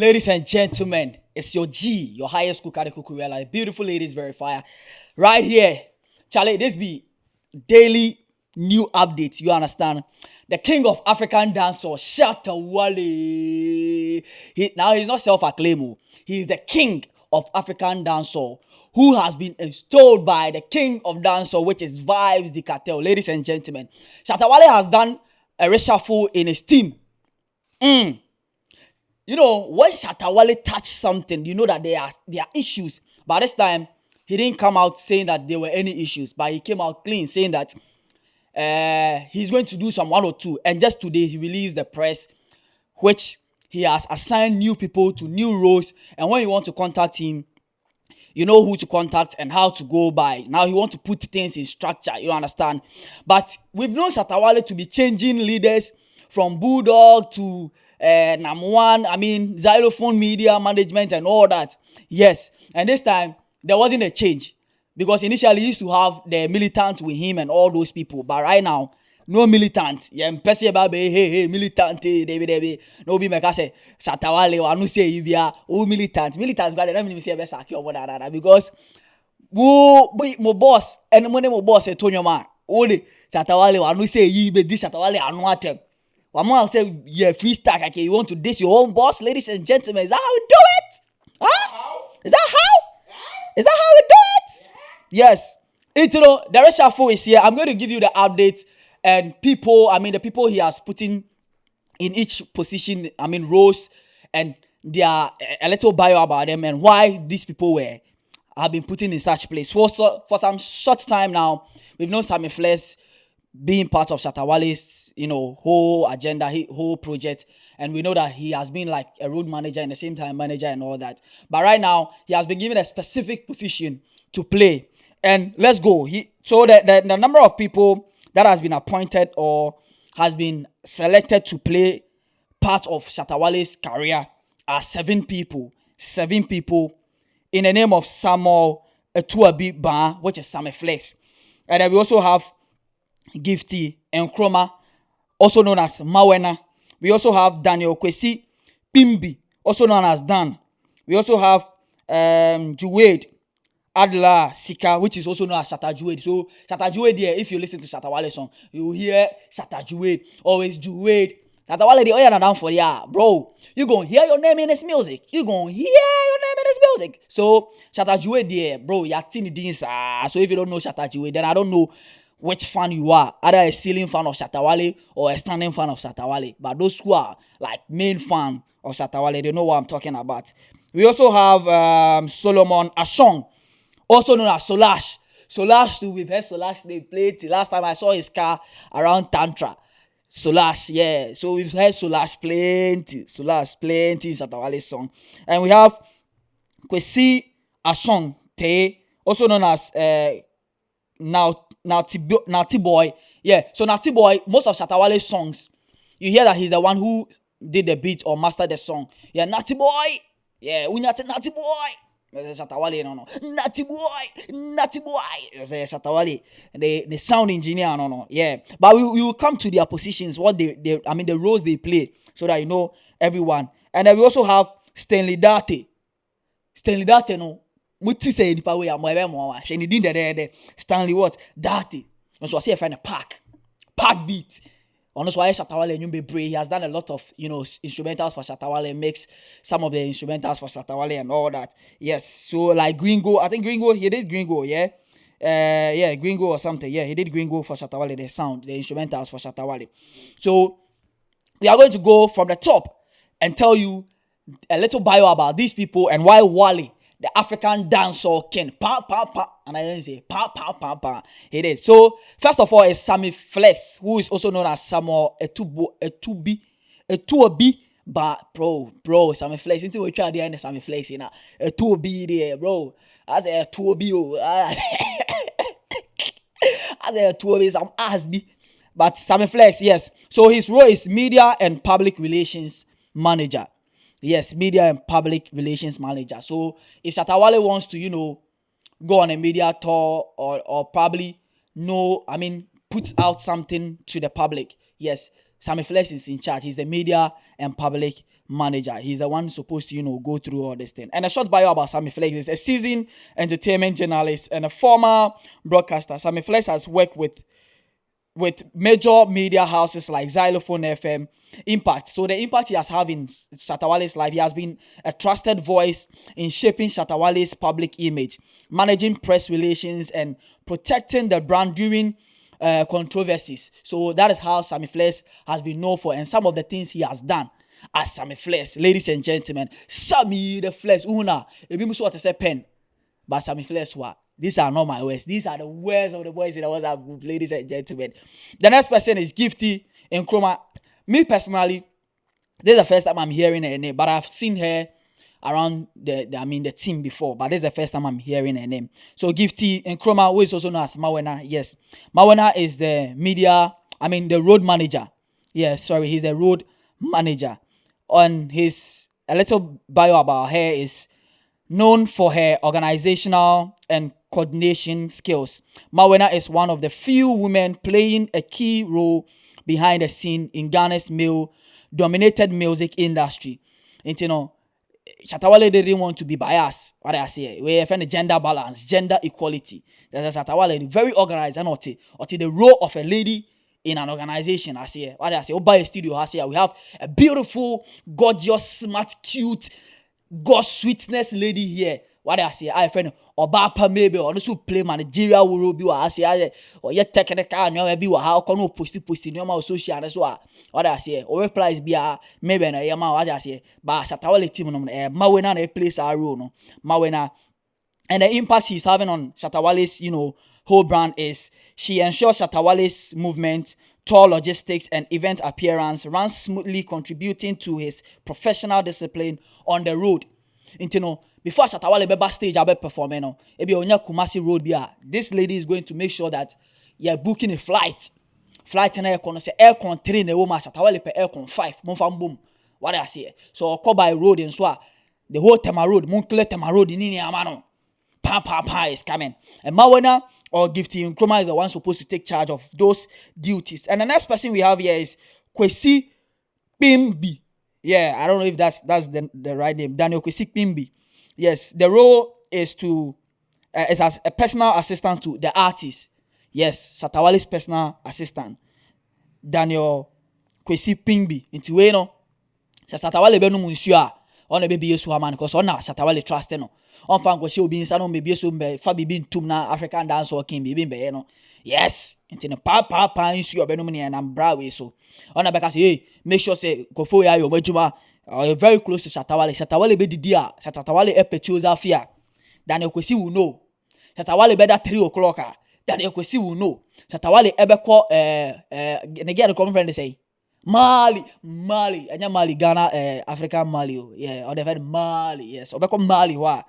Ladies and gentlemen, it's your G, your highest Cookkkkk, like beautiful ladies verifier, right here. Charlie, this be daily new updates. You understand? The king of African dancehall, Shatta Wale. Now he's not self-acclaimed. He is the king of African dancehall, who has been installed by the king of dancehall, which is Vibes the Cartel. Ladies and gentlemen, Shatta Wale has done a reshuffle in his team. You know, when Shatta Wale touched something, you know that there are issues. But this time, he didn't come out saying that there were any issues, but he came out clean saying that he's going to do some one or two. And just today, he released the press, which he has assigned new people to new roles. And when you want to contact him, you know who to contact and how to go by. Now he want to put things in structure, you understand? But we've known Shatta Wale to be changing leaders from Bulldog to Nam1, Xylophone Media Management and all that. Yes, and this time, there wasn't a change. Because initially, he used to have the militants with him and all those people. But right now, no militant. Yeah, hey, militant, David. No be make say Shatta Wale or no say you be a militant. Militant, but let me say because my boss and money my boss Tonyo man. Only Shatta Wale or no say you be this Shatta Wale and what them. One more say yeah free stack. Okay, you want to diss your own boss, ladies and gentlemen? Is that how we do it? Huh? Is that how? Is that how we do it? Yes. The reshuffle is here. I'm going to give you the updates and people, the people he has put in each position, roles, and there are a little bio about them and why these people have been put in such place. For some short time now, we've known Sammy Flex being part of Shatta Wale's, whole agenda, whole project. And we know that he has been like a road manager and the same time manager and all that. But right now, he has been given a specific position to play. And let's go. So the number of people that has been appointed or has been selected to play part of Shatta Wale's career are 7 people. 7 people in the name of Samuel Etuabi Ban, which is Sammy Flex. And then we also have Gifty and Chroma, also known as Mawena. We also have Daniel Kwesi Pimbi, also known as Dan. We also have Juwade Adla Sika, which is also known as Shatta Juwade. So Shatta Juwade here, if you listen to Shatta Wale song, you hear Shatta Juwade, always Juwade. Shatta Wale, the oil down for ya, bro. You gonna hear your name in his music. You gonna hear your name in his music. So Shatta Juwade here, bro, you're tiny dins. So if you don't know Shatta Juwade, then I don't know which fan you are, either a ceiling fan of Shatta Wale or a standing fan of Shatta Wale. But those who are like main fan of Shatta Wale, they know what I'm talking about. We also have Solomon Ashong, also known as Solash. Solash too, we've heard Solash, they played last time I saw his car around Tantra. Solash, yeah. So we've heard Solash plenty in Shatta Wale's song. And we have Kwesi Ashong Te, also known as Naughty Boy. Yeah, so Naughty Boy, most of Shatta Wale's songs, you hear that he's the one who did the beat or mastered the song. Yeah, Naughty Boy. Yeah, Naughty Boy. Shatta Wale, no. Naughty Boy. Shatta Wale, the sound engineer, no. Yeah, but we will come to their positions, what the roles they play, so that you know everyone. And then we also have Stanley Date. Stanley Date, no. Muti say nipa we amwe mo wa hwe ni din de Stanley what Date. So I say find a park beat. Honestly, why Shatta Wale Nyumbe Bray, he has done a lot of instrumentals for Shatta Wale, makes some of the instrumentals for Shatta Wale and all that. Yes, so like Gringo, I think Gringo, he did Gringo, yeah. Gringo or something. Yeah, he did Gringo for Shatta Wale, the sound, the instrumentals for Shatta Wale. So we are going to go from the top and tell you a little bio about these people and why Wale, the African dancehall king, and I didn't say it is. So first of all is Sammy Flex, who is also known as Samuel Etuabi, but bro, Sammy Flex. Into we try the Sammy Flex, Etuabi there, bro. I say Etuabi, I say Etuabi, some Asby, but Sammy Flex, yes. So his role is media and public relations manager. Yes, media and public relations manager. So if Shatta Wale wants to, go on a media tour or probably put out something to the public, yes, Sammy Flex is in charge. He's the media and public manager. He's the one supposed to, go through all this thing. And a short bio about Sammy Flex is a seasoned entertainment journalist and a former broadcaster. Sammy Flex has worked with major media houses like Xylophone FM, Impact. So the impact he has had in Shatta Wale's life, he has been a trusted voice in shaping Shatta Wale's public image, managing press relations, and protecting the brand during controversies. So that is how Sammy Flex has been known for, and some of the things he has done as Sammy Flex. Ladies and gentlemen, Sammy the Flex, una, if you want to say pen, but Sammy Flex, what? These are not my words. These are the words of the boys in the WhatsApp group, ladies and gentlemen. The next person is Gifty Nkrumah. Me personally, this is the first time I'm hearing her name, but I've seen her around the team before, but this is the first time I'm hearing her name. So Gifty Nkrumah, who is also known as Mawena. Yes, Mawena is the the road manager. Yes, sorry, he's the road manager. On his a little bio about her is known for her organizational and coordination skills. Mawena is one of the few women playing a key role behind the scene in Ghana's male-dominated music industry. And Shatta Wale didn't want to be biased. What I say, we have gender balance, gender equality. There's a Shatta Wale very organized and the role of a lady in an organization. I say, what I say, buy a studio. I say, we have a beautiful, gorgeous, smart, cute, God sweetness lady here. What I say, I friend Obapa maybe or also play managerial will be what I say, or yet technical and you be how can no posting your social as well. What I say, or replies be a maybe a yama. What I say, but Shatta Wale team Mawena a place our role no Mawena, and the impact she's having on Shatta Wale's whole brand is she ensures Shatta Wale's movement, tour logistics, and event appearance runs smoothly, contributing to his professional discipline on the road. Before Shatta Wale be stage I be performing ebi onya Kumasi road bia, this lady is going to make sure that you're booking a flight in aircon say aircon 3 na woman Shatta Wale per aircon 5 mon boom. What I say, so call by road and so the whole Tema road mon clear Tema road in amano pa is coming. And Mawena or Gifty Nkrumah is the one supposed to take charge of those duties. And the next person we have here is Kwesi Pimbi. Yeah, I don't know if that's the right name. Daniel Kwesi Pimbi. Yes, the role is as a personal assistant to the artist. Yes, Shatta Wale's personal assistant, Daniel Kwesi Pimbi. Into Shatta Wale be no munsua on be yesu man because on Shatta Wale trust no. On fan Kwesi obi nsa no be yesu be fa bibi ntum na African dance or king bibi be no. Yes, into pa nsu obe no me na bra we so. On be ka say hey, make sure say kofo ya yo majuma. You're very close to Shatta Wale. Shatta Wale be didia. Shatta Wale epetioza afia. Daniel Kwesi will know. Shatta Wale be that 3 o'clock. Daniel Kwesi will know. Shatta Wale ebe ko the conference say Mali. Anya Mali Ghana African Mali. Yeah, or the Mali. Yes. Obe ko Mali wa.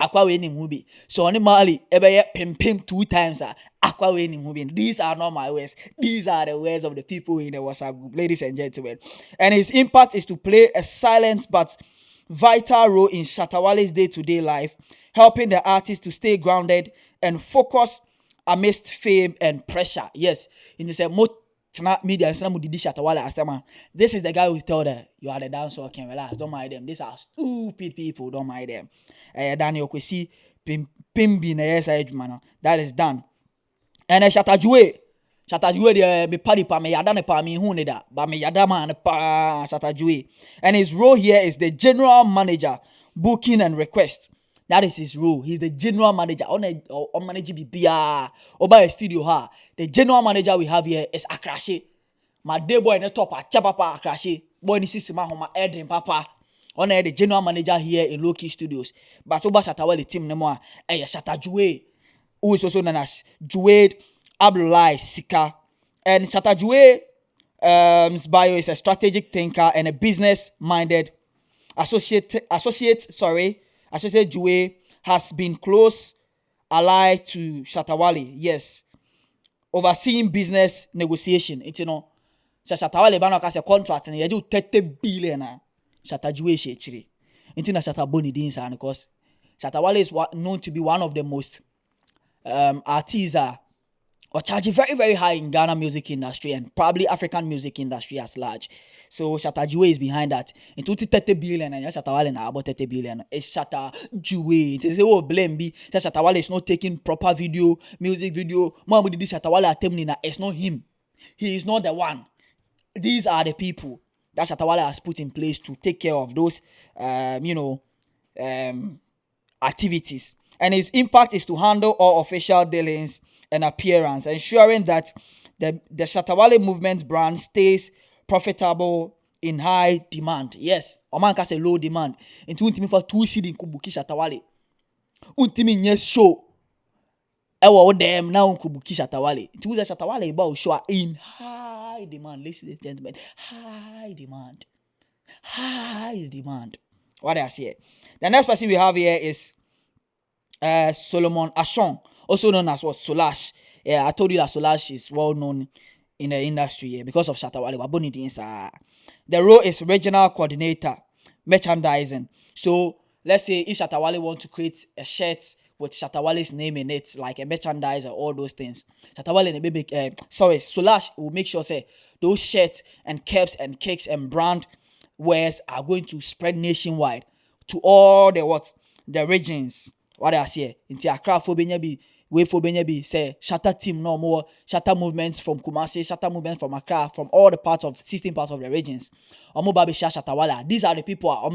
Akwa we ni mubi. So only Mali ebe ye pim 2 times akwa we ni mubi. These are not my words. These are the words of the people in the WhatsApp group, ladies and gentlemen. And his impact is to play a silent but vital role in Shatta Wale's day-to-day life, helping the artist to stay grounded and focus amidst fame and pressure. Yes, in this media, this is the guy who tell them you are the dancer, can relax, don't mind them. These are stupid people, don't mind them. Daniel Kwesi Pimbi na yes man, that is done. And Shatta Jue de be party pa me yada ne pa me hu ne da, ba me yada man pa Shatta Jue. And his role here is the general manager, booking and request. That is his role. He's the general manager. On manage bibia oba a studio ha. The general manager we have here is Akrashe. My day boy in the top chapapa Akrashe. Boy ni sisi ma homa Edrin papa. On the general manager here in Loki Studios. But oba Shatta Wale team ne mo Shatta Jue, who is also known as Juade Abdullahi Sika. And Shatta Jue's bio is a strategic thinker and a business-minded associate Jue has been close ally to Shatta Wale. Yes, overseeing business negotiation. It's Shatta Wale bana ka se contract and you 30 billion Shatta Jue she chiri. It's Shatta Boni din sa because Shatta Wale is known to be one of the most artists or charging very, very high in Ghana music industry and probably African music industry as large. So Shatta Juwe is behind that. In 30 billion and Shatta Wale na about 30 billion. It's Shatta Juwe. It is oh blame be. Shatta Wale is not taking proper music video. Mama did this Shatta Wale attempt na. It's not him. He is not the one. These are the people that Shatta Wale has put in place to take care of those activities. And his impact is to handle all official dealings and appearance, ensuring that the Shatta Wale movement brand stays profitable in high demand. Yes, Oman can say low demand. Into ultimate for 2 cedi kubuki Shatta Wale. Ultimate yes show. Ewa dem now kubuki Shatta Wale. Into the Shatta Wale about show in high demand, ladies and gentlemen. High demand. High demand. What I say. The next person we have here is Solomon Ashong, also known as what Solash. Yeah, I told you that Solash is well known in the industry because of Shatta Wale. The role is regional coordinator, merchandising. So let's say if Shatta Wale want to create a shirt with Shatta Wale's name in it, like a merchandiser, all those things. Shatta Wale and baby, Solash will make sure say those shirts and caps and cakes and brand wares are going to spread nationwide to all the regions. What I say, into Accra for Benyabi, way for Benyabi, say Shatta team no more, Shatta movements from Kumasi, Shatta movements from Accra, from all the 16 parts of the regions. Omo Babi Shatta Wale. These are the people are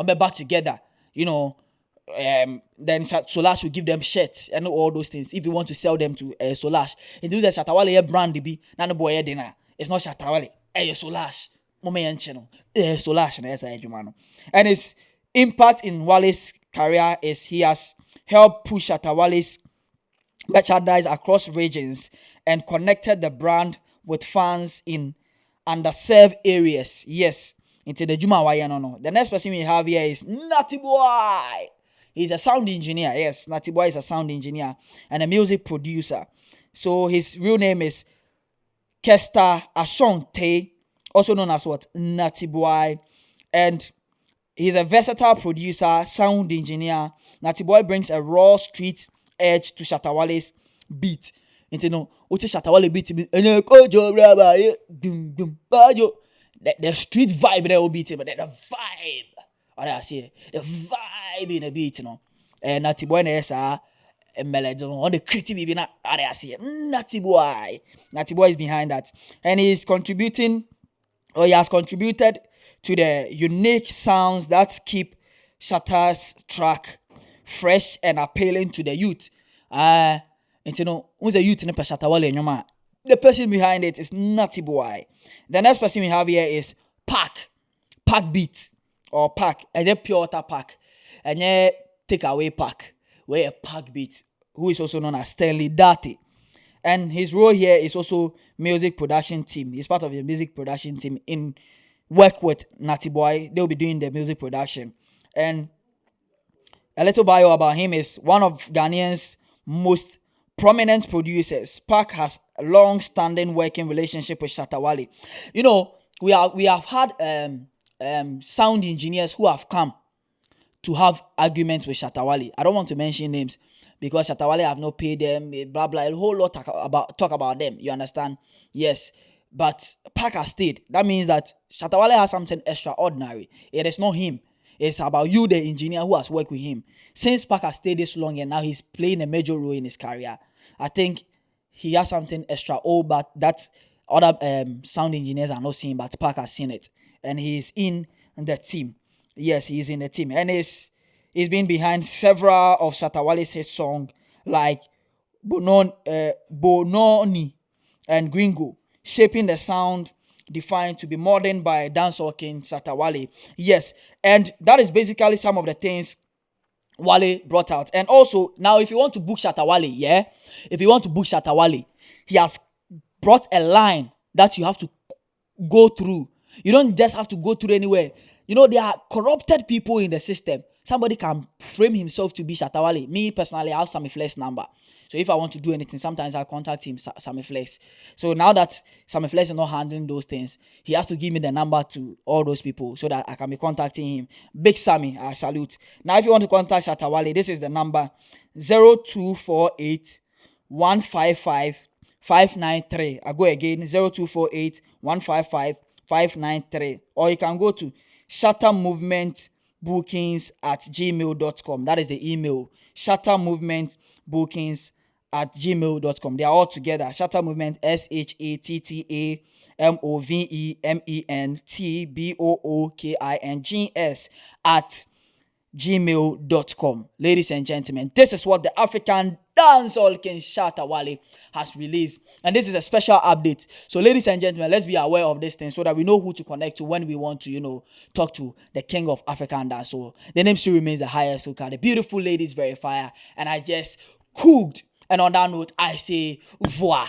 back together, then Solash will give them shirts and all those things if you want to sell them to Solash. It does a Shatta Wale brand be none boy dinner. It's not Shatta Wale. Solash. Solash and his impact in Wale's career is he has helped push Shatta Wale's merchandise across regions and connected the brand with fans in underserved areas. Yes, into the Juma Waya no. The next person we have here is Natty Boy. He's a sound engineer. Yes, Natty Boy is a sound engineer and a music producer. So his real name is Kester Ashonte, also known as what? Natty Boy. And he's a versatile producer, sound engineer. Natty Boy brings a raw street edge to Shatta Wale's beat. Shatta Wale beat the street vibe there will beat him, but the vibe. What I say, the vibe in the beat, Natty Boy is a melody on the creative even. What I say, Natty Boy is behind that, and he has contributed to the unique sounds that keep Shatta's track fresh and appealing to the youth. Who's the youth in Shatta Wale? The person behind it is Natty Boy. The next person we have here is Pack Beat or Pack, and then Pure Water Pack, and then Takeaway Pack, where a Pack Beat, who is also known as Stanley Dati. And his role here is also music production team. He's part of the music production team in work with Natty Boy. They'll be doing the music production. And a little bio about him is one of Ghanaians' most prominent producers. Pack has a long-standing working relationship with Shatta Wale. We have had sound engineers who have come to have arguments with Shatta Wale. I don't want to mention names because Shatta Wale have not paid them, blah blah, a whole lot talk about them. You understand? Yes. But Pack has stayed. That means that Shatta Wale has something extraordinary. It is not him. It's about you, the engineer who has worked with him. Since Pack has stayed this long and now he's playing a major role in his career, I think he has something extra. But that other sound engineers are not seeing, but Pack has seen it. And he's in the team. Yes, he's in the team. And he's been behind several of Shatta Wale's hit songs like Bononi and Gringo, shaping the sound defined to be modern by dancehall king Shatta Wale. Yes, and that is basically some of the things Wale brought out. And also, now if you want to book Shatta Wale, if you want to book Shatta Wale, he has brought a line that you have to go through. You don't just have to go through anywhere. There are corrupted people in the system. Somebody can frame himself to be Shatta Wale. Me personally, I have Sammy Flex number. So if I want to do anything, sometimes I contact him, Sammy Flex. So now that Sammy Flex is not handling those things, he has to give me the number to all those people so that I can be contacting him. Big Sammy, I salute. Now if you want to contact Shatta Wale, this is the number 0248 155 593. I go again, 0248 155 593. Or you can go to shattamovementbookings@gmail.com. That is the email. shattamovementbookings@gmail.com. They are all together. Shatta Movement, ShattaMovementBookings @gmail.com. Ladies and gentlemen, this is what the African dancehall king Shatta Wale has released, and this is a special update. So ladies and gentlemen, let's be aware of this thing so that we know who to connect to when we want to talk to the king of African dancehall. The name still remains the highest Cookkkkk, the beautiful ladies verifier, and I just cooked. And on that note, I say voila.